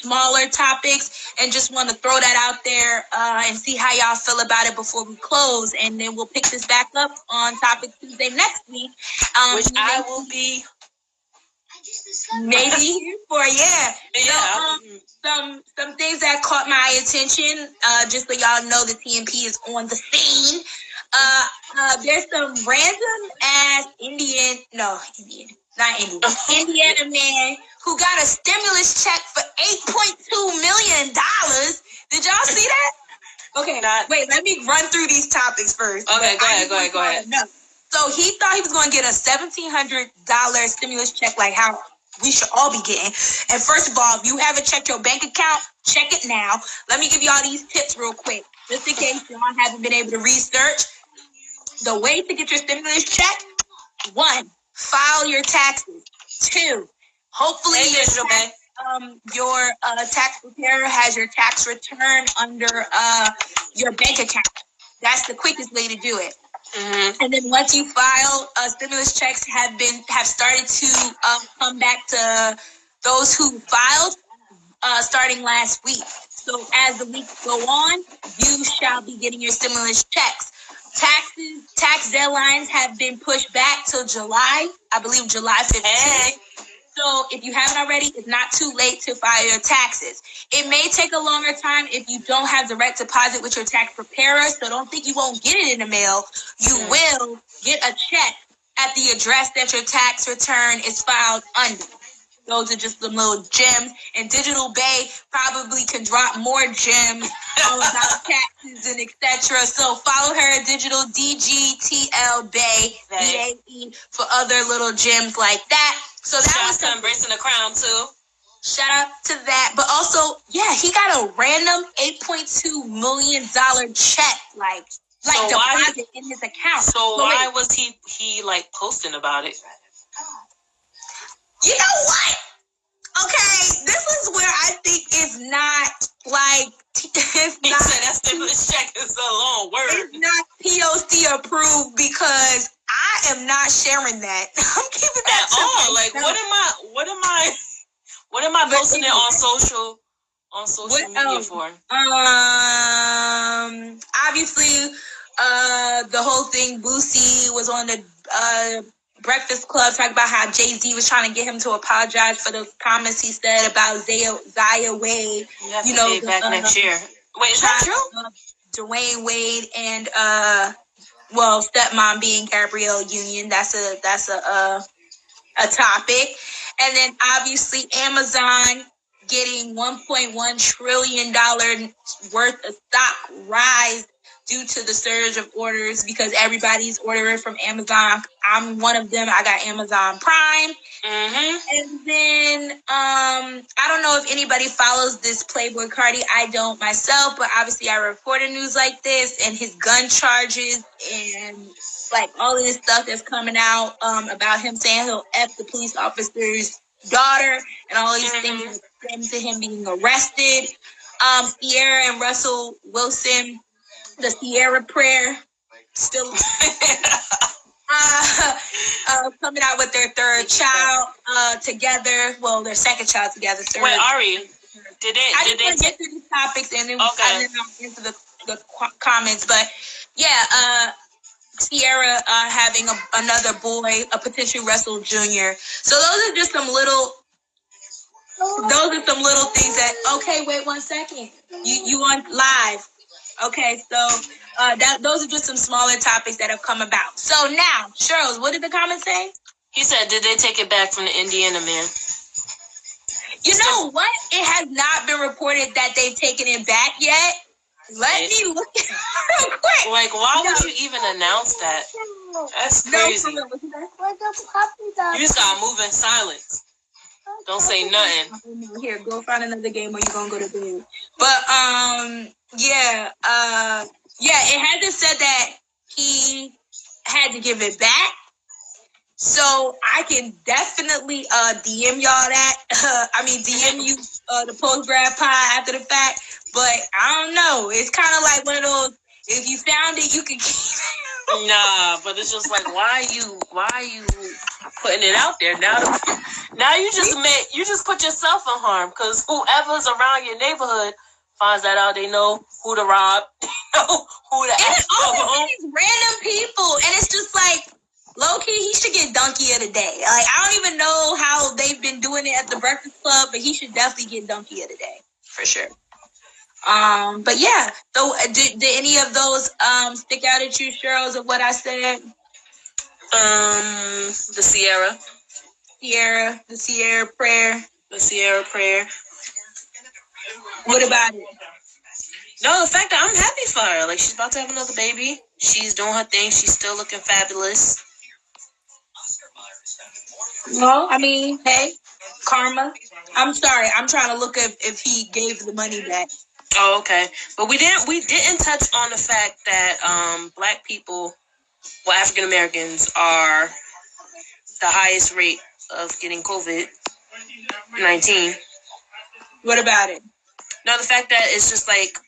smaller topics, and just want to throw that out there and see how y'all feel about it before we close. And then we'll pick this back up on Topic Tuesday next week. Which I will be maybe here for, So, some things that caught my attention, just so y'all know the TMP is on the scene. There's some random ass Indiana man who got a stimulus check for $8.2 million. Did y'all see that? Okay, wait, let me run through these topics first. Okay, go ahead. So he thought he was going to get a $1,700 stimulus check, like how we should all be getting. And first of all, if you haven't checked your bank account, check it now. Let me give you all these tips real quick, just in case y'all haven't been able to research. The way to get your stimulus check: 1, file your taxes. 2, hopefully your tax preparer has your tax return under your bank account. That's the quickest way to do it. Mm-hmm. And then once you file, stimulus checks have started to come back to those who filed starting last week. So as the weeks go on, you shall be getting your stimulus checks. Taxes tax deadlines have been pushed back till July. I believe July 15th. So if you haven't already, it's not too late to file your taxes. It may take a longer time if you don't have direct deposit with your tax preparer. So don't think you won't get it in the mail. You will get a check at the address that your tax return is filed under. Those are just some little gems. And Digital Bay probably can drop more gems about taxes and etc. So follow her, Digital DGTL Bay, BAE, for other little gems like that. So that Shout was out to Embracing the Crown too. Shout out to that. But also, yeah, he got a random $8.2 million check, like So deposit in his account. So why was he like posting about it? You know what? Okay, this is where I think it's not like it's He not. said that stimulus check is a long word. It's not POC approved because I am not sharing that. I'm keeping that At all. Like, what am I posting it on social media for? Obviously, the whole thing. Boosie was on the Breakfast Club talking about how Jay-Z was trying to get him to apologize for the comments he said about Zaya Wade. You know, pay back next year. Wait, is that true? Dwayne Wade and stepmom being Gabrielle Union. That's a topic. And then obviously Amazon getting $1.1 trillion worth of stock rise due to the surge of orders because everybody's ordering from Amazon. I'm one of them. I got Amazon Prime. Mm-hmm. And then I don't know if anybody follows this Playboy Cardi. I don't myself, but obviously I reported news like this and his gun charges and like all of this stuff that's coming out about him saying he'll F the police officer's daughter and all these things that stem to him being arrested. Ciara and Russell Wilson, the Sierra prayer, still coming out with their third child together. Well, their second child together. So wait, Ari, did they get through these topics and then I'll into the comments. But yeah, Ciara having another boy, a potential Russell Jr. So those are just some little things that. Okay, wait 1 second. You on live? Okay, so those are just some smaller topics that have come about. So now, Charles, what did the comment say? He said, did they take it back from the Indiana man? You know what? It has not been reported that they've taken it back yet. Let me look at it real quick. Like, why would you even announce that? That's crazy. You just gotta move in silence. Don't say nothing. Here, go find another game or you're gonna go to bed. But it hasn't said that he had to give it back. So I can definitely DM y'all that. DM you the post grad pie after the fact. But I don't know. It's kind of like one of those. If you found it, you can keep it. Nah, but it's just like, why are you putting it out there now? Now you just put yourself in harm because whoever's around your neighborhood finds that out. They know who to rob, who to ask for. These random people, and it's just like low key. He should get donkey of the day. Like I don't even know how they've been doing it at the Breakfast Club, but he should definitely get donkey of the day for sure. But yeah, so did any of those stick out at you, Cheryl, of what I said? The Sierra prayer. The Sierra prayer. What about it? No, the fact that I'm happy for her. Like she's about to have another baby. She's doing her thing. She's still looking fabulous. Well, I mean, hey, karma. I'm sorry. I'm trying to look if he gave the money back. Oh, okay. But we didn't touch on the fact that Black people, African Americans, are the highest rate of getting COVID-19. What about it? No, the fact that it's just like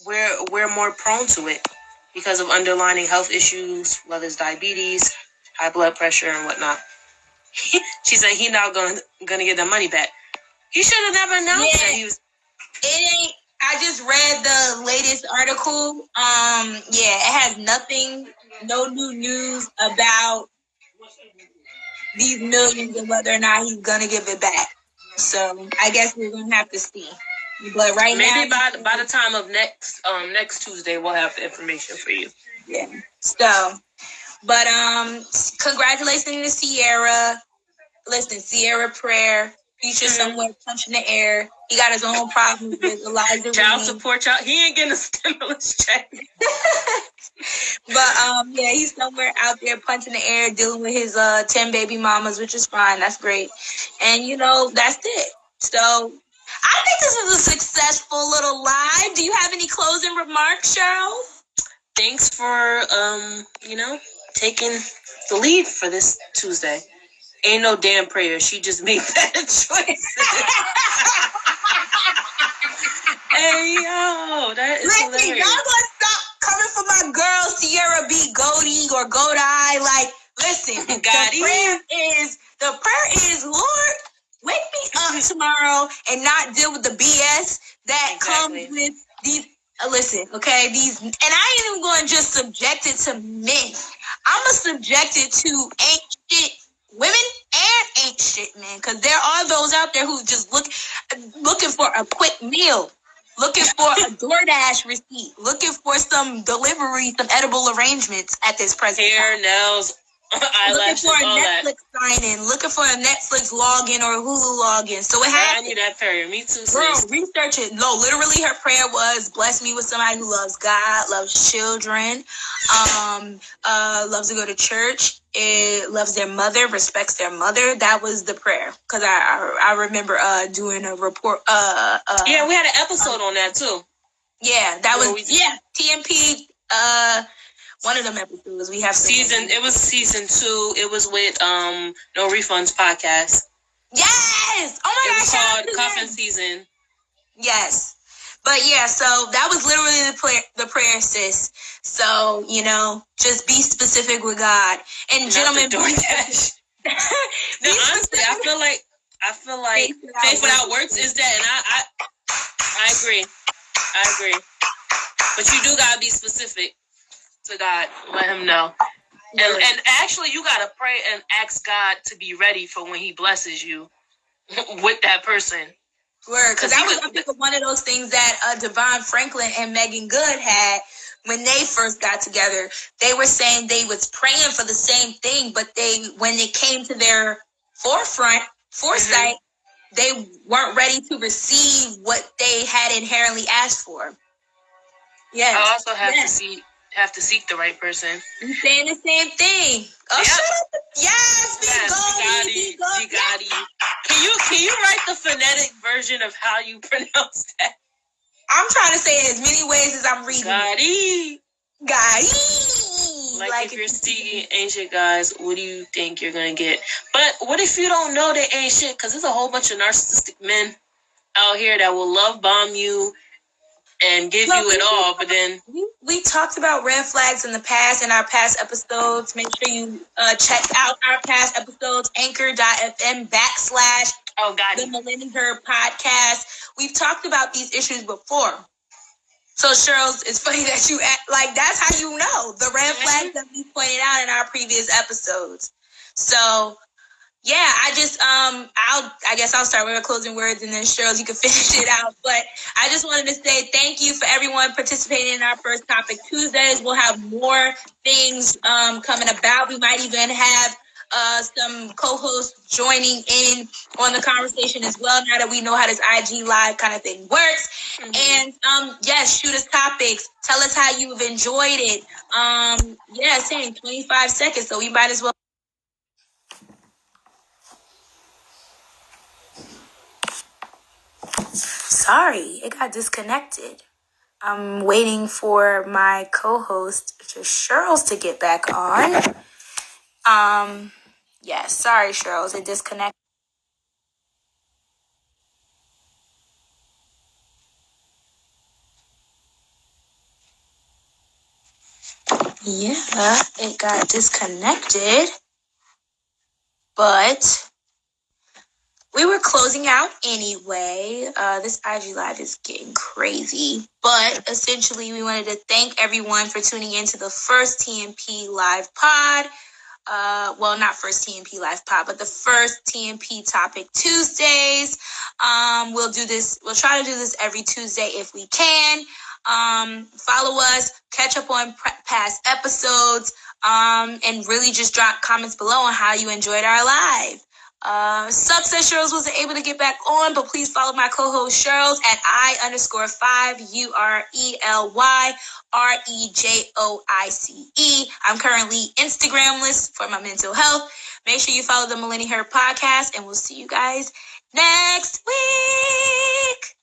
we're more prone to it because of underlying health issues, whether it's diabetes, high blood pressure, and whatnot. She said he's not gonna get the money back. He should have never announced that he was. I just read the latest article. Yeah, it has no new news about these millions and whether or not he's gonna give it back. So I guess we're gonna have to see. But right now, maybe by the time of next Tuesday, we'll have the information for you. Yeah. So, but congratulations to Ciara. Listen, Ciara Prayer. Future somewhere punching the air. He got his own problems with Elijah. Child support, he ain't getting a stimulus check. But yeah, he's somewhere out there punching the air, dealing with his 10 baby mamas, which is fine. That's great. And that's it. So I think this is a successful little live. Do you have any closing remarks, Cheryl? Thanks for taking the lead for this Tuesday. Ain't no damn prayer. She just made bad choices. Hey, yo, that is hilarious. Y'all gonna stop coming for my girl, Ciara B. Goldie or Godai. Like, listen, the prayer is, Lord, wake me up tomorrow and not deal with the BS that comes with these. Listen, okay, these, and I ain't even going to just subject it to men. I'm going to subject it to ain't shit women and ain't shit men, because there are those out there who just looking for a quick meal, looking for a DoorDash receipt, looking for some delivery, some edible arrangements at this present hair, time. Nails, eyelashes, looking for a all Netflix sign-in, looking for a Netflix login or Hulu login. So it happened. I need that prayer. Me too, sis. Girl, research it. No, literally her prayer was, bless me with somebody who loves God, loves children, loves to go to church, loves their mother, respects their mother. That was the prayer. Because I remember doing a report. Yeah, we had an episode on that too. Yeah, that was, TMP, one of them episodes. We have it was season 2. It was with No Refunds podcast. Yes! Oh my gosh! It was called Cuffing Season. Yes. But yeah, so that was literally the prayer, sis. So, just be specific with God. And gentlemen, DoorDash. No, honestly, I feel like faith without works is dead, and I agree. But you do gotta be specific to God. Let him know. And actually, you gotta pray and ask God to be ready for when He blesses you with that person. Word, because that was, I think, one of those things that Devon Franklin and Megan Good had when they first got together. They were saying they was praying for the same thing, but when it came to their foresight, they weren't ready to receive what they had inherently asked for. Yes. I also have to seek the right person. You saying the same thing. Oh, yep. Shut up. Yes, Bigatti. Can you write the phonetic version of how you pronounce that? I'm trying to say it as many ways as I'm reading. Gotti. Like if you're seeking ancient guys, what do you think you're gonna get? But what if you don't know they ain't shit? Because there's a whole bunch of narcissistic men out here that will love bomb you and give you it all, but then we talked about red flags in our past episodes. Make sure you check out our past episodes, anchor.fm/ the Millenni-Her Podcast. We've talked about these issues before. So Cheryl, it's funny that you that's how you know the red flags that we pointed out in our previous episodes. So yeah, I guess I'll start with our closing words, and then Cheryl, you can finish it out. But I just wanted to say thank you for everyone participating in our First Topic Tuesdays. We'll have more things coming about. We might even have some co-hosts joining in on the conversation as well, now that we know how this IG Live kind of thing works. And yes, shoot us topics. Tell us how you've enjoyed it. Saying 25 seconds, so we might as well. Sorry, it got disconnected. I'm waiting for my co-host, Cheryl, to get back on. Yes, sorry, Cheryl, it disconnected. Yeah, it got disconnected, but we were closing out anyway. This IG Live is getting crazy. But essentially, we wanted to thank everyone for tuning in to the first TMP Live pod. Well, not first TMP Live pod, but the first TMP Topic Tuesdays. We'll try to do this every Tuesday if we can. Follow us, catch up on past episodes, and really just drop comments below on how you enjoyed our live. Sucks that Cheryl's wasn't able to get back on, but please follow my co-host Cheryl's at I_5 URELYREJOICE. I'm currently Instagramless for my mental health. Make sure you follow the Millenni-Her Podcast, and we'll see you guys next week.